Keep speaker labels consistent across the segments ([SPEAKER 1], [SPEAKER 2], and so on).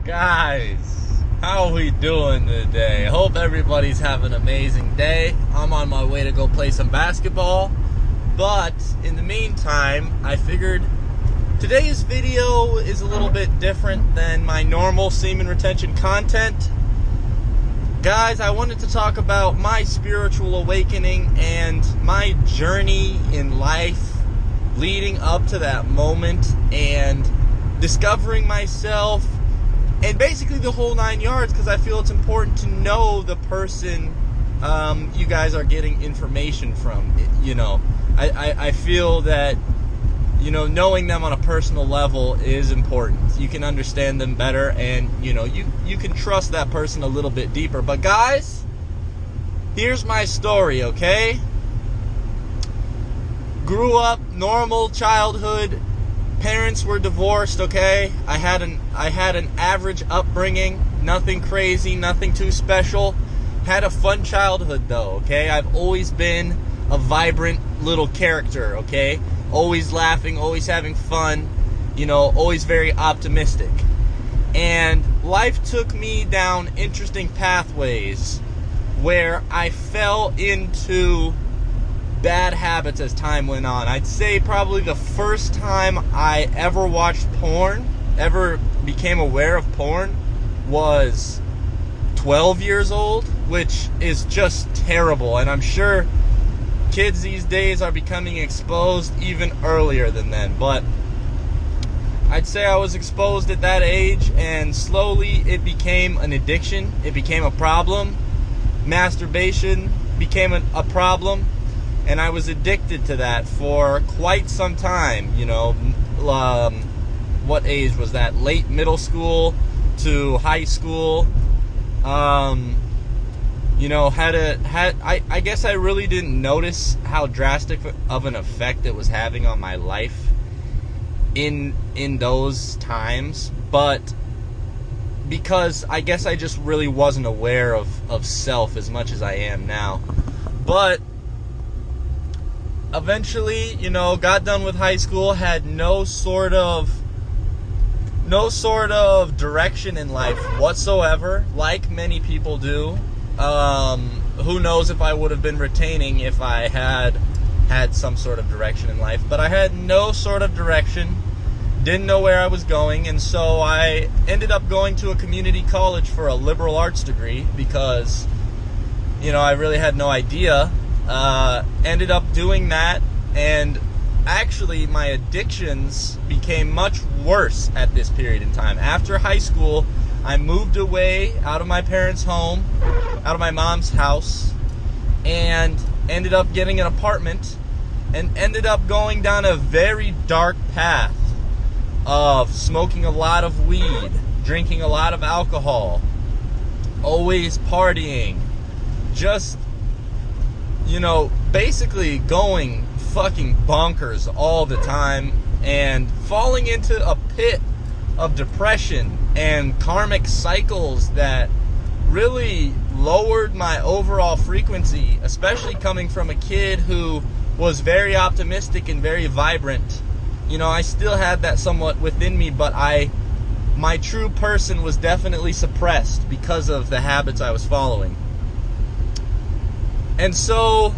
[SPEAKER 1] Guys, how are we doing today? Hope everybody's having an amazing day. I'm on my way to go play some basketball, but in the meantime, I figured today's video is a little bit different than my normal semen retention content. Guys, I wanted to talk about my spiritual awakening and my journey in life leading up to that moment and discovering myself and basically the whole 9 yards, because I feel it's important to know the person you guys are getting information from. I feel that knowing them on a personal level is important. You can understand them better, and you can trust that person a little bit deeper. But guys, here's my story, okay? Grew up normal childhood. Parents were divorced, okay? I had an average upbringing, nothing crazy, nothing too special. Had a fun childhood though, okay? I've always been a vibrant little character, okay? Always laughing, always having fun, always very optimistic. And life took me down interesting pathways where I fell into bad habits as time went on. I'd say probably the first time I ever watched porn, ever became aware of porn, was 12 years old, which is just terrible. And I'm sure kids these days are becoming exposed even earlier than then. But I'd say I was exposed at that age, and slowly it became an addiction. It became a problem. Masturbation became a problem. And I was addicted to that for quite some time. What age was that? Late middle school to high school. I guess I really didn't notice how drastic of an effect it was having on my life in those times. But because I guess I just really wasn't aware of self as much as I am now. But eventually, got done with high school, had no sort of direction in life whatsoever, like many people do. Who knows if I would have been retaining if I had some sort of direction in life. But I had no sort of direction, didn't know where I was going, and so I ended up going to a community college for a liberal arts degree because, I really had no idea. Ended up doing that, and actually my addictions became much worse at this period in time. After high school, I moved away out of my parents' home, out of my mom's house, and ended up getting an apartment, and ended up going down a very dark path of smoking a lot of weed, drinking a lot of alcohol, always partying, just basically going fucking bonkers all the time, and falling into a pit of depression and karmic cycles that really lowered my overall frequency, especially coming from a kid who was very optimistic and very vibrant. I still had that somewhat within me, but my true person was definitely suppressed because of the habits I was following. And so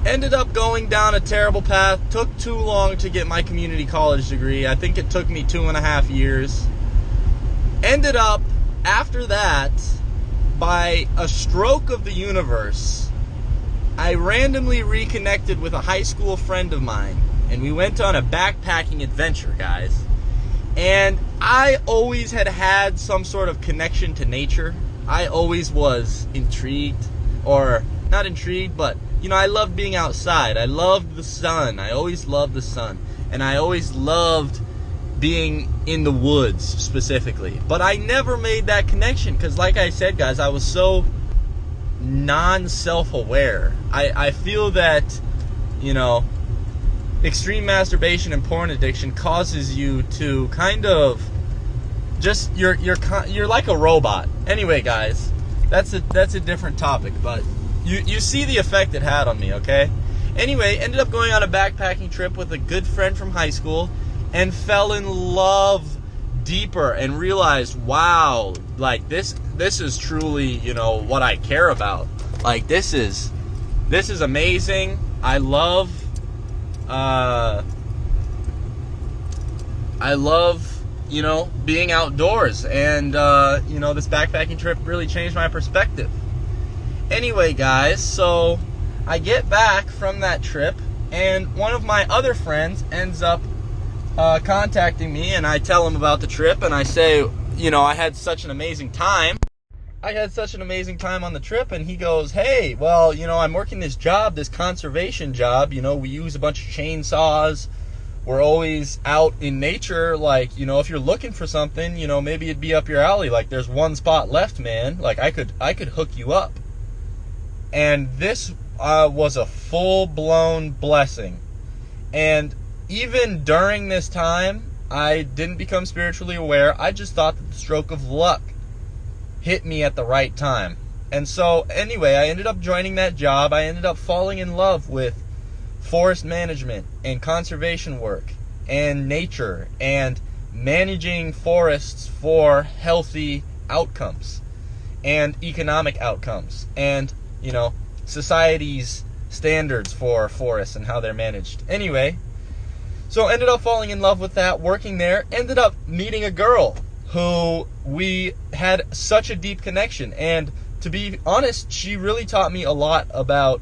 [SPEAKER 1] ended up going down a terrible path. Took too long to get my community college degree. I think it took me 2.5 years. Ended up, after that, by a stroke of the universe, I randomly reconnected with a high school friend of mine, and we went on a backpacking adventure, guys. And I always had some sort of connection to nature. I always was intrigued, or not intrigued, but I loved being outside. I loved the sun. I always loved the sun. And I always loved being in the woods specifically. But I never made that connection because, like I said, guys, I was so non-self-aware. I feel that, extreme masturbation and porn addiction causes you to kind of just, you're like a robot. Anyway, guys, that's a different topic, but You see the effect it had on me, okay? Anyway, ended up going on a backpacking trip with a good friend from high school and fell in love deeper and realized, wow, like this is truly, you know, what I care about. Like this is amazing. I love you know, being outdoors, and you know, this backpacking trip really changed my perspective. Anyway, guys, so I get back from that trip, and one of my other friends ends up contacting me, and I tell him about the trip, and I say, you know, I had such an amazing time on the trip. And he goes, hey, well, you know, I'm working this job, this conservation job. You know, we use a bunch of chainsaws. We're always out in nature. Like, you know, if you're looking for something, you know, maybe it'd be up your alley. Like, there's one spot left, man. Like, I could hook you up. And this was a full-blown blessing. And even during this time, I didn't become spiritually aware. I just thought that the stroke of luck hit me at the right time. And so, anyway, I ended up joining that job. I ended up falling in love with forest management and conservation work and nature and managing forests for healthy outcomes and economic outcomes and, you know, society's standards for forests and how they're managed. Anyway, so ended up falling in love with that, working there, ended up meeting a girl who we had such a deep connection. And to be honest, she really taught me a lot about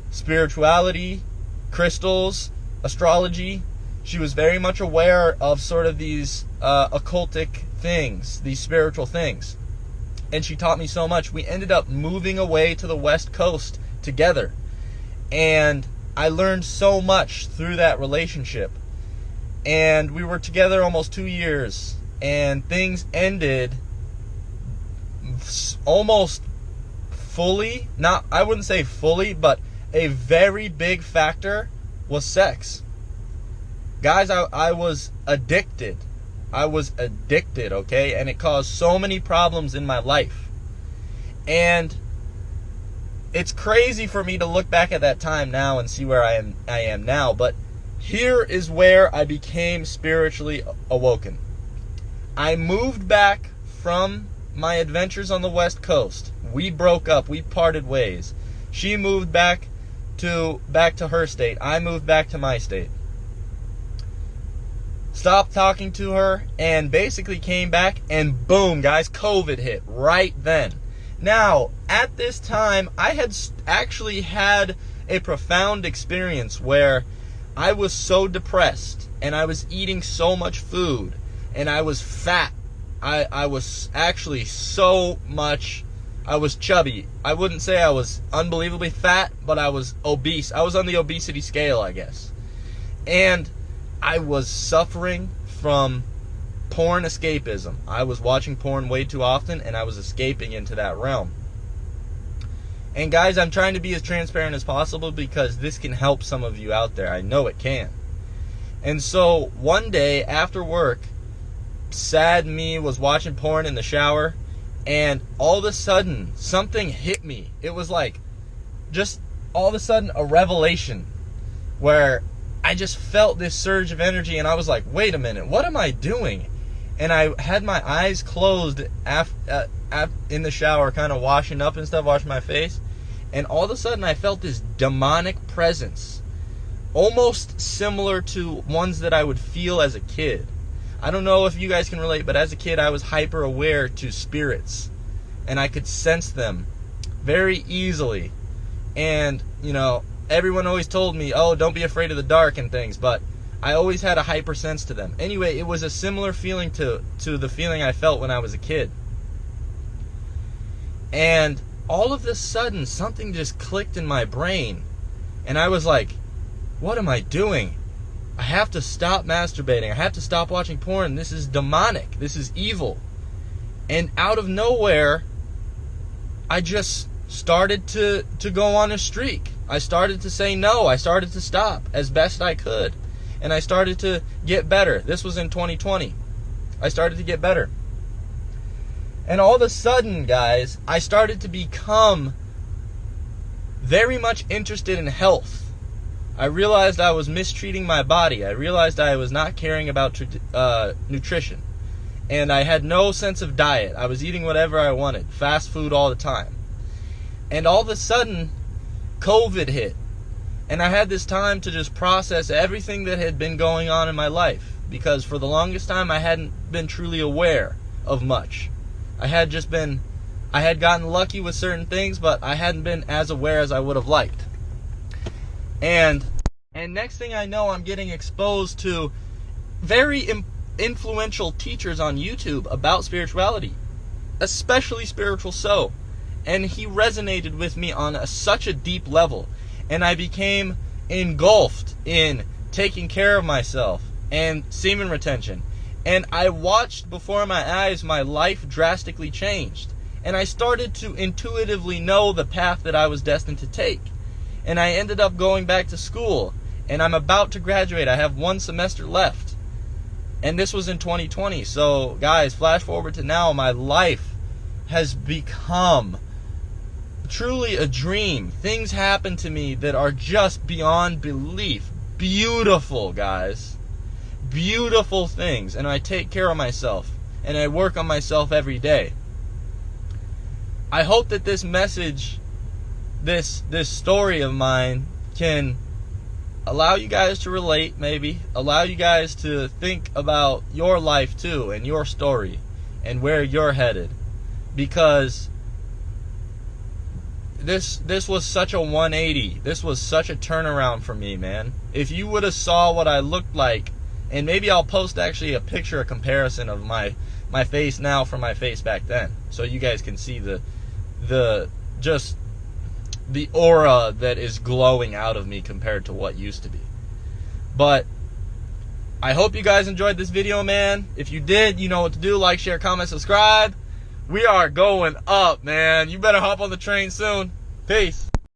[SPEAKER 1] spirituality, crystals, astrology. She was very much aware of sort of these occultic things, these spiritual things. And she taught me so much. We ended up moving away to the West Coast together. And I learned so much through that relationship. And we were together almost 2 years. And things ended almost fully. Not, I wouldn't say fully, but a very big factor was sex. Guys, I was addicted. Okay? And it caused so many problems in my life. And it's crazy for me to look back at that time now and see where I am now. But here is where I became spiritually awoken. I moved back from my adventures on the West Coast. We broke up. We parted ways. She moved back to her state. I moved back to my state. Stopped talking to her and basically came back, and boom, guys, COVID hit right then. Now, at this time, I had actually had a profound experience where I was so depressed and I was eating so much food and I was fat. I was actually so much, I was chubby. I wouldn't say I was unbelievably fat, but I was obese. I was on the obesity scale, I guess. And I was suffering from porn escapism. I was watching porn way too often, and I was escaping into that realm. And guys, I'm trying to be as transparent as possible because this can help some of you out there. I know it can. And so one day after work, sad me was watching porn in the shower, and all of a sudden something hit me. It was like just all of a sudden a revelation where I just felt this surge of energy, and I was like, wait a minute, what am I doing? And I had my eyes closed in the shower, kind of washing up and stuff, washing my face. And all of a sudden I felt this demonic presence, almost similar to ones that I would feel as a kid. I don't know if you guys can relate, but as a kid I was hyper aware to spirits. And I could sense them very easily. And, you know, everyone always told me, oh, don't be afraid of the dark and things, but I always had a hyper sense to them. Anyway, it was a similar feeling to the feeling I felt when I was a kid. And all of a sudden, something just clicked in my brain. And I was like, what am I doing? I have to stop masturbating. I have to stop watching porn. This is demonic. This is evil. And out of nowhere, I just started to go on a streak. I started to say no. I started to stop as best I could. And I started to get better. This was in 2020. I started to get better. And all of a sudden, guys, I started to become very much interested in health. I realized I was mistreating my body. I realized I was not caring about nutrition. and I had no sense of diet. I was eating whatever I wanted, fast food all the time. And all of a sudden, COVID hit. And I had this time to just process everything that had been going on in my life. Because for the longest time, I hadn't been truly aware of much. I had gotten lucky with certain things, but I hadn't been as aware as I would have liked. And next thing I know, I'm getting exposed to very influential teachers on YouTube about spirituality, especially Spiritual So. And he resonated with me on such a deep level. And I became engulfed in taking care of myself and semen retention. And I watched before my eyes my life drastically changed. And I started to intuitively know the path that I was destined to take. And I ended up going back to school. And I'm about to graduate. I have 1 semester left. And this was in 2020. So, guys, flash forward to now. My life has become truly a dream. Things happen to me that are just beyond belief. Beautiful, guys. Beautiful things. And I take care of myself. And I work on myself every day. I hope that this message, this story of mine, can allow you guys to relate, maybe. Allow you guys to think about your life too, and your story, and where you're headed. Because this was such a 180. This was such a turnaround for me, man. If you would have saw what I looked like, and maybe I'll post actually a picture, a comparison of my face now from my face back then, so you guys can see the aura that is glowing out of me compared to what used to be. But I hope you guys enjoyed this video, man. If you did, you know what to do. Like, share, comment, subscribe. We are going up, man. You better hop on the train soon. Peace.